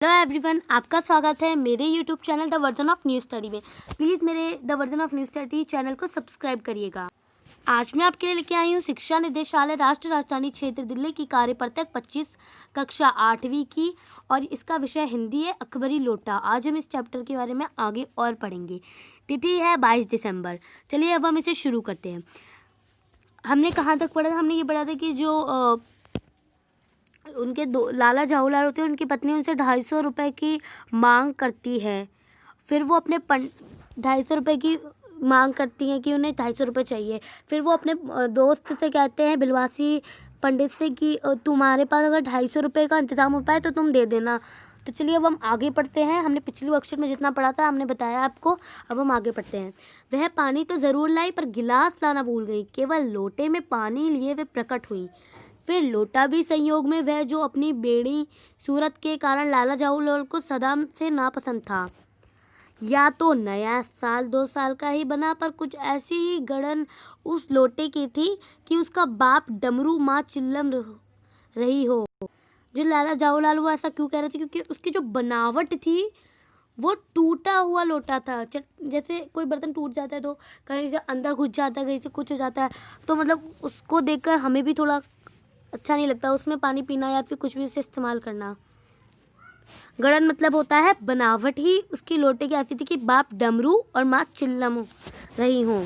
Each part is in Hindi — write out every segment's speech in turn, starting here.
हेलो एवरीवन, आपका स्वागत है मेरे YouTube channel the version of new study में। प्लीज़ मेरे the version of new study channel को सब्सक्राइब करिएगा। आज मैं आपके लिए लेके आई हूँ शिक्षा निदेशालय राष्ट्रीय राजधानी क्षेत्र दिल्ली की कार्यपत्रक 25 कक्षा 8वीं की, और इसका विषय हिंदी है, अकबरी लोटा। आज हम इस चैप्टर के बारे में आगे और पढ़ेंगे। तिथि है 22 दिसंबर। चलिए अब हम इसे शुरू करते हैं। हमने कहाँ तक पढ़ा था? हमने ये पढ़ा था कि जो उनके दो लाला जाहूलाल होते हैं, उनकी पत्नी उनसे 250 रुपये की मांग करती है। फिर वो अपने 250 रुपये की मांग करती हैं कि उन्हें 250 रुपये चाहिए। फिर वो अपने दोस्त से कहते हैं, बिलवासी पंडित से, कि तुम्हारे पास अगर 250 रुपये का इंतज़ाम हो पाए तो तुम दे देना। तो चलिए अब हम आगे पढ़ते हैं। हमने पिछले अक्षर में जितना पढ़ा था हमने बताया आपको। अब हम आगे पढ़ते हैं। वह पानी तो ज़रूर लाई पर गिलास लाना भूल गई। केवल लोटे में पानी लिए वे प्रकट हुई। फिर लोटा भी संयोग में वह जो अपनी बेड़ी सूरत के कारण लाला जाहूलाल को सदा से नापसंद था। या तो नया साल 2 साल का ही बना, पर कुछ ऐसी ही गड़न उस लोटे की थी कि उसका बाप डमरू माँ चिल्लम रही हो। जो लाला जाहूलाल वो ऐसा क्यों कह रहे थे? क्योंकि उसकी जो बनावट थी वो टूटा हुआ लोटा था। जैसे कोई बर्तन टूट जाता है तो कहीं से अंदर घुस जाता है, कहीं से कुछ हो जाता है, तो मतलब उसको देखकर हमें भी थोड़ा अच्छा नहीं लगता उसमें पानी पीना या फिर कुछ भी उसे इस्तेमाल करना। गड़न मतलब होता है बनावट ही उसकी लोटे की ऐसी थी कि बाप डमरू और माँ चिल्लम रही हों।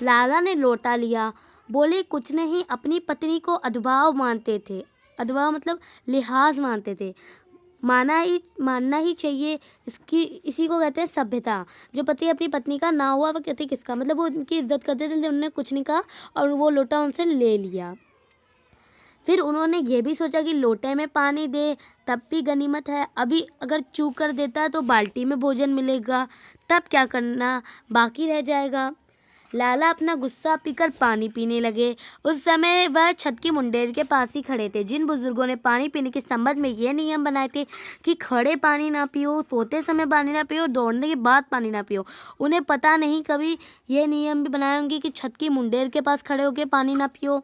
लाला ने लोटा लिया, बोले कुछ नहीं। अपनी पत्नी को अदभाव मानते थे। अदभाव मतलब लिहाज मानते थे। मानना ही चाहिए। इसी को कहते हैं सभ्यता। जो पति अपनी पत्नी का ना हुआ वो कहते किसका, मतलब वो उनकी इज्जत करते थे। उन्होंने कुछ नहीं कहा और वो लोटा उनसे ले लिया। फिर उन्होंने ये भी सोचा कि लोटे में पानी दे तब भी गनीमत है। अभी अगर चूक कर देता तो बाल्टी में भोजन मिलेगा, तब क्या करना बाकी रह जाएगा। लाला अपना गुस्सा पीकर पानी पीने लगे। उस समय वह छत की मुंडेर के पास ही खड़े थे। जिन बुजुर्गों ने पानी पीने के संबंध में ये नियम बनाए थे कि खड़े पानी ना पियो, सोते समय पानी ना पियो, दौड़ने के बाद पानी ना पियो, उन्हें पता नहीं कभी ये नियम भी बनाए होंगे कि छत की मुंडेर के पास खड़े होकर पानी ना पियो।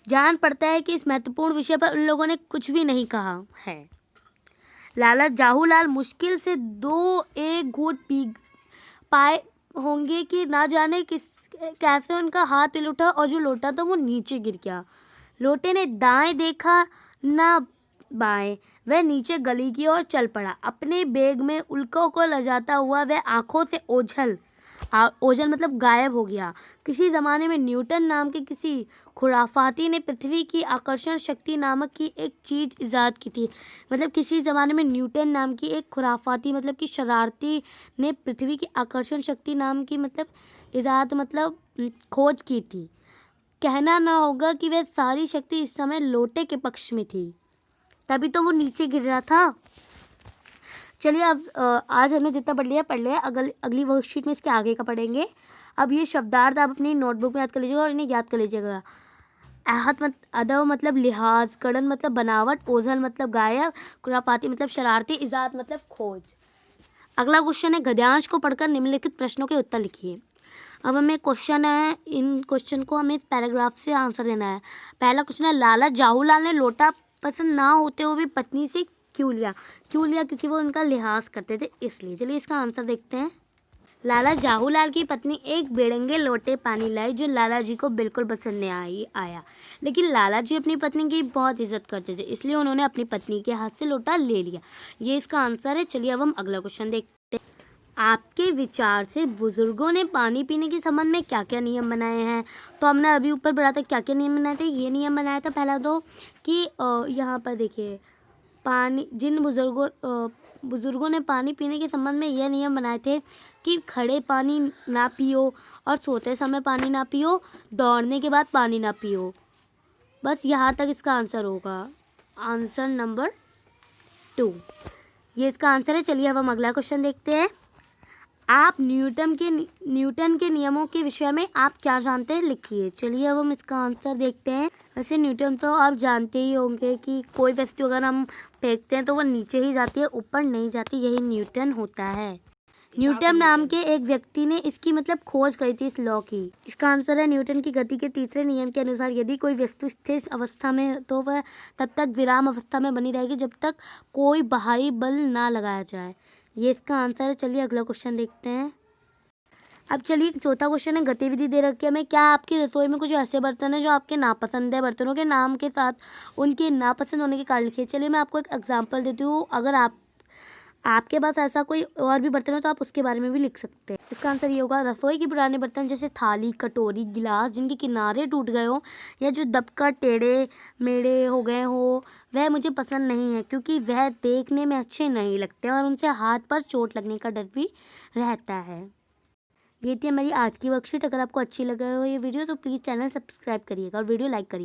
जान पड़ता है कि इस महत्वपूर्ण विषय पर उन लोगों ने कुछ भी नहीं कहा है। लाला जाहूलाल मुश्किल से 2-1 घूंट पी पाए होंगे कि ना जाने कैसे उनका हाथ हिल उठा और जो लोटा था वो नीचे गिर गया। लोटे ने दाएं देखा ना बाएं। वह नीचे गली की ओर चल पड़ा। अपने बैग में उल्कों को लजाता हुआ वह आंखों से ओझल मतलब गायब हो गया। किसी ज़माने में न्यूटन नाम के किसी खुराफाती ने पृथ्वी की आकर्षण शक्ति नामक की एक चीज़ इजाद की थी। मतलब किसी ज़माने में न्यूटन नाम की एक खुराफाती मतलब कि शरारती ने पृथ्वी की आकर्षण शक्ति नाम की मतलब इजाद मतलब खोज की थी। कहना ना होगा कि वह सारी शक्ति इस समय लोटे के पक्ष में थी, तभी तो वो नीचे गिर रहा था। चलिए अब आज हमने जितना पढ़ लिया। अगली वर्कशीट में इसके आगे का पढ़ेंगे। अब ये शब्दार्थ आप अपनी नोटबुक में याद कर लीजिएगा और इन्हें याद कर लीजिएगा। अदब मतलब लिहाज, कड़न मतलब बनावट, ओझल मतलब गायब, खुरापाती मतलब शरारती, इजाद मतलब खोज। अगला क्वेश्चन है, गद्यांश को पढ़कर निम्नलिखित प्रश्नों के उत्तर लिखिए। अब हमें क्वेश्चन है, इन क्वेश्चन को हमें पैराग्राफ से आंसर देना है। पहला क्वेश्चन है, लाला जाहूलाल ने लोटा पसंद ना होते हुए भी पत्नी से क्यों लिया? क्योंकि वो उनका लिहाज करते थे, इसलिए। चलिए इसका आंसर देखते हैं। लाला जाहूलाल की पत्नी एक बेड़ंगे लोटे पानी लाई जो लाला जी को बिल्कुल पसंद नहीं आया, लेकिन लाला जी अपनी पत्नी की बहुत इज्जत करते थे, इसलिए उन्होंने अपनी पत्नी के हाथ से लोटा ले लिया। ये इसका आंसर है। चलिए अब हम अगला क्वेश्चन देखते हैं। आपके विचार से बुजुर्गों ने पानी पीने के संबंध में क्या क्या नियम बनाए हैं? तो हमने अभी ऊपर पढ़ा था क्या क्या नियम बनाए थे। ये नियम बनाया था पहला तो कि यहाँ पर देखिए, जिन बुजुर्गों ने पानी पीने के संबंध में यह नियम बनाए थे कि खड़े पानी ना पियो और सोते समय पानी ना पियो, दौड़ने के बाद पानी ना पियो। बस यहाँ तक इसका आंसर होगा। आंसर नंबर 2 ये इसका आंसर है। चलिए अब हम अगला क्वेश्चन देखते हैं। आप न्यूटन के नियमों के विषय में आप क्या जानते हैं, लिखिए। चलिए अब हम इसका आंसर देखते हैं। वैसे न्यूटन तो आप जानते ही होंगे कि कोई वस्तु अगर हम फेंकते हैं तो वो नीचे ही जाती है, ऊपर नहीं जाती, यही न्यूटन होता है। न्यूटन नाम के एक व्यक्ति ने इसकी मतलब खोज करी थी इस लॉ की। इसका आंसर है न्यूटन की गति के तीसरे नियम के अनुसार यदि कोई वस्तु स्थिर अवस्था में है तो वह तब तक विराम अवस्था में बनी रहेगी जब तक कोई बाहरी बल ना लगाया जाए। ये इसका आंसर है। चलिए अगला क्वेश्चन देखते हैं। अब चलिए चौथा क्वेश्चन है, गतिविधि दे रखी है हमें। क्या आपकी रसोई में कुछ ऐसे बर्तन हैं जो आपके नापसंद है? बर्तनों के नाम के साथ उनके नापसंद होने के कारण लिखिए। चलिए मैं आपको एक एग्जांपल देती हूँ। अगर आपके पास ऐसा कोई और भी बर्तन हो तो आप उसके बारे में भी लिख सकते हैं। इसका आंसर ये होगा, रसोई के पुराने बर्तन जैसे थाली, कटोरी, गिलास जिनके किनारे टूट गए हो या जो दबकर टेढ़े मेढ़े हो गए हो वह मुझे पसंद नहीं है, क्योंकि वह देखने में अच्छे नहीं लगते और उनसे हाथ पर चोट लगने का डर भी रहता है। ये थी हमारी आज की वर्कशीट। अगर आपको अच्छी लगे हो ये वीडियो तो प्लीज़ चैनल सब्सक्राइब करिएगा और वीडियो लाइक करिए।